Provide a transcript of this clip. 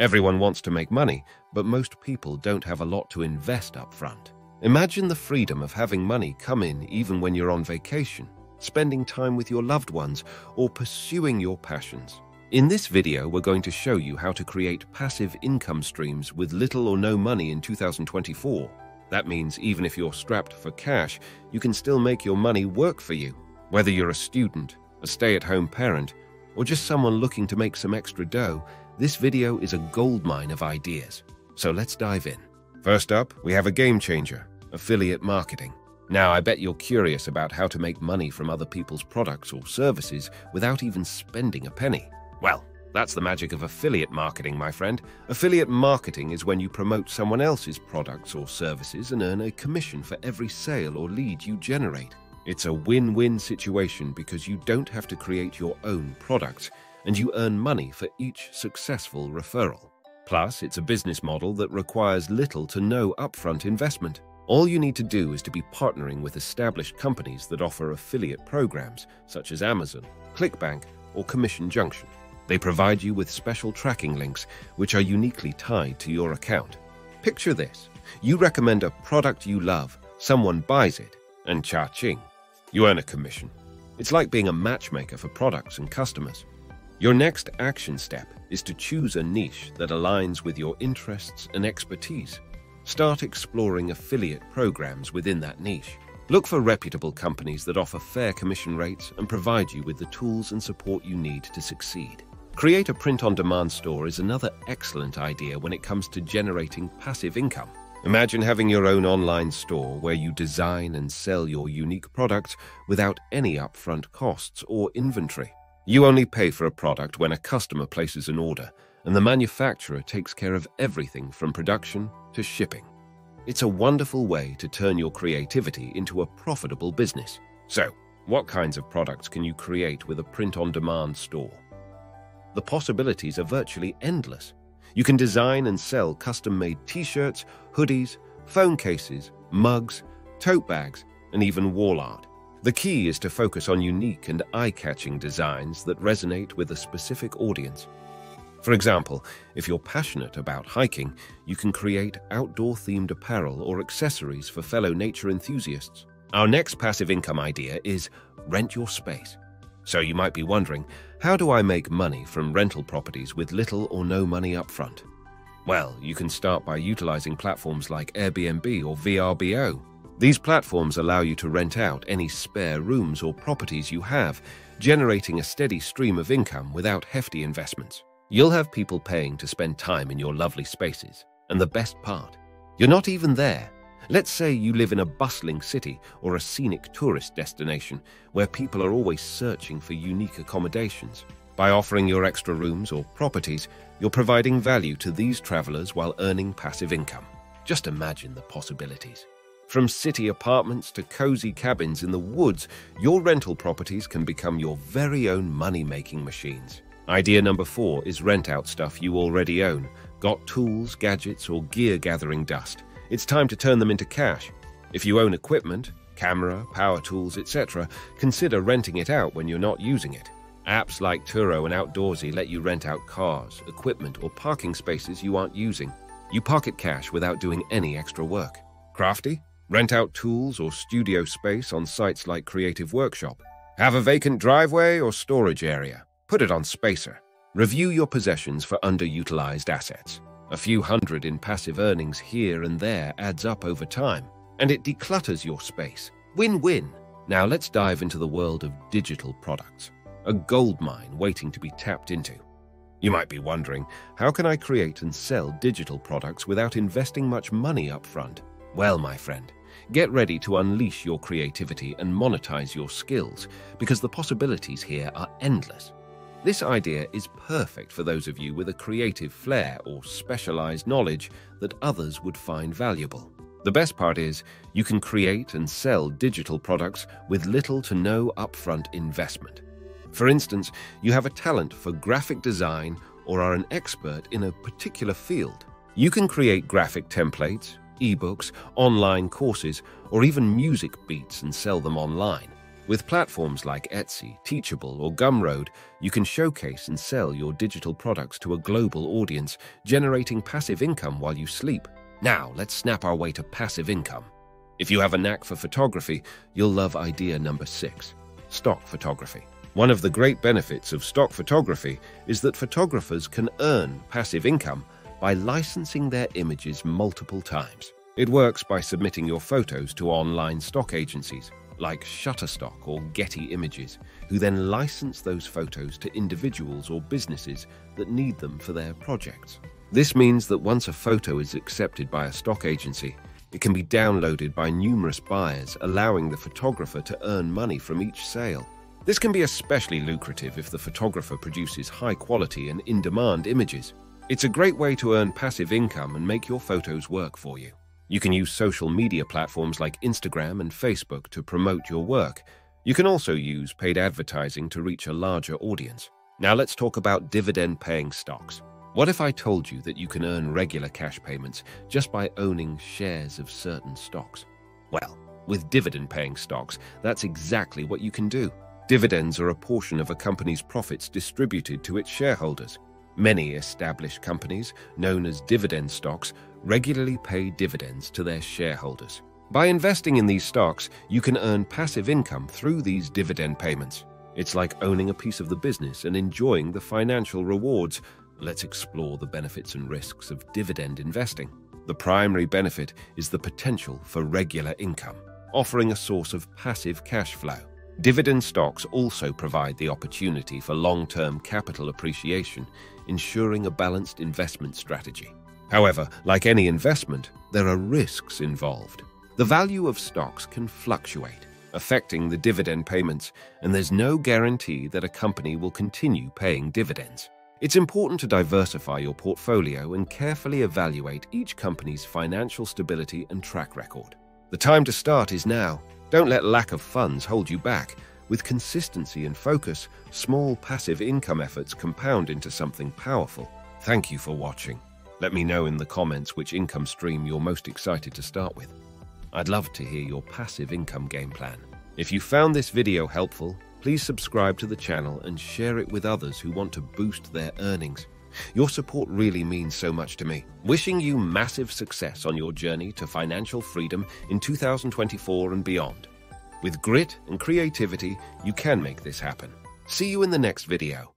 Everyone wants to make money, but most people don't have a lot to invest up front. Imagine the freedom of having money come in even when you're on vacation, spending time with your loved ones, or pursuing your passions. In this video, we're going to show you how to create passive income streams with little or no money in 2024. That means even if you're strapped for cash, you can still make your money work for you. Whether you're a student, a stay-at-home parent, or just someone looking to make some extra dough, this video is a goldmine of ideas. So let's dive in. First up, we have a game changer, affiliate marketing. Now, I bet you're curious about how to make money from other people's products or services without even spending a penny. Well, that's the magic of affiliate marketing, my friend. Affiliate marketing is when you promote someone else's products or services and earn a commission for every sale or lead you generate. It's a win-win situation because you don't have to create your own products, and you earn money for each successful referral. Plus, it's a business model that requires little to no upfront investment. All you need to do is to be partnering with established companies that offer affiliate programs, such as Amazon, ClickBank, or Commission Junction. They provide you with special tracking links, which are uniquely tied to your account. Picture this. You recommend a product you love, someone buys it, and cha-ching. You earn a commission. It's like being a matchmaker for products and customers. Your next action step is to choose a niche that aligns with your interests and expertise. Start exploring affiliate programs within that niche. Look for reputable companies that offer fair commission rates and provide you with the tools and support you need to succeed. Create a print-on-demand store is another excellent idea when it comes to generating passive income. Imagine having your own online store where you design and sell your unique products without any upfront costs or inventory. You only pay for a product when a customer places an order, and the manufacturer takes care of everything from production to shipping. It's a wonderful way to turn your creativity into a profitable business. So, what kinds of products can you create with a print-on-demand store? The possibilities are virtually endless. You can design and sell custom-made t-shirts, hoodies, phone cases, mugs, tote bags, and even wall art. The key is to focus on unique and eye-catching designs that resonate with a specific audience. For example, if you're passionate about hiking, you can create outdoor-themed apparel or accessories for fellow nature enthusiasts. Our next passive income idea is rent your space. So you might be wondering, how do I make money from rental properties with little or no money upfront? Well, you can start by utilizing platforms like Airbnb or VRBO. These platforms allow you to rent out any spare rooms or properties you have, generating a steady stream of income without hefty investments. You'll have people paying to spend time in your lovely spaces. And the best part, you're not even there. Let's say you live in a bustling city or a scenic tourist destination where people are always searching for unique accommodations. By offering your extra rooms or properties, you're providing value to these travelers while earning passive income. Just imagine the possibilities. From city apartments to cozy cabins in the woods, your rental properties can become your very own money-making machines. Idea number 4 is rent out stuff you already own. Got tools, gadgets, or gear-gathering dust? It's time to turn them into cash. If you own equipment, camera, power tools, etc., consider renting it out when you're not using it. Apps like Turo and Outdoorsy let you rent out cars, equipment, or parking spaces you aren't using. You pocket cash without doing any extra work. Crafty? Rent out tools or studio space on sites like Creative Workshop. Have a vacant driveway or storage area? Put it on Spacer. Review your possessions for underutilized assets. A few hundred in passive earnings here and there adds up over time, and it declutters your space. Win-win. Now let's dive into the world of digital products, a goldmine waiting to be tapped into. You might be wondering, how can I create and sell digital products without investing much money up front? Well, my friend, get ready to unleash your creativity and monetize your skills, because the possibilities here are endless. This idea is perfect for those of you with a creative flair or specialized knowledge that others would find valuable. The best part is, you can create and sell digital products with little to no upfront investment. For instance, you have a talent for graphic design or are an expert in a particular field. You can create graphic templates, ebooks, online courses, or even music beats and sell them online. With platforms like Etsy, Teachable, or Gumroad, you can showcase and sell your digital products to a global audience, generating passive income while you sleep. Now, let's snap our way to passive income. If you have a knack for photography, you'll love idea number 6, stock photography. One of the great benefits of stock photography is that photographers can earn passive income by licensing their images multiple times. It works by submitting your photos to online stock agencies like Shutterstock or Getty Images, who then license those photos to individuals or businesses that need them for their projects. This means that once a photo is accepted by a stock agency, it can be downloaded by numerous buyers, allowing the photographer to earn money from each sale. This can be especially lucrative if the photographer produces high-quality and in-demand images. It's a great way to earn passive income and make your photos work for you. You can use social media platforms like Instagram and Facebook to promote your work. You can also use paid advertising to reach a larger audience. Now let's talk about dividend-paying stocks. What if I told you that you can earn regular cash payments just by owning shares of certain stocks? Well, with dividend-paying stocks, that's exactly what you can do. Dividends are a portion of a company's profits distributed to its shareholders. Many established companies, known as dividend stocks, regularly pay dividends to their shareholders. By investing in these stocks, you can earn passive income through these dividend payments. It's like owning a piece of the business and enjoying the financial rewards. Let's explore the benefits and risks of dividend investing. The primary benefit is the potential for regular income, offering a source of passive cash flow. Dividend stocks also provide the opportunity for long-term capital appreciation, ensuring a balanced investment strategy. However, like any investment, there are risks involved. The value of stocks can fluctuate, affecting the dividend payments, and there's no guarantee that a company will continue paying dividends. It's important to diversify your portfolio and carefully evaluate each company's financial stability and track record. The time to start is now. Don't let lack of funds hold you back. With consistency and focus, small passive income efforts compound into something powerful. Thank you for watching. Let me know in the comments which income stream you're most excited to start with. I'd love to hear your passive income game plan. If you found this video helpful, please subscribe to the channel and share it with others who want to boost their earnings. Your support really means so much to me. Wishing you massive success on your journey to financial freedom in 2024 and beyond. With grit and creativity, you can make this happen. See you in the next video.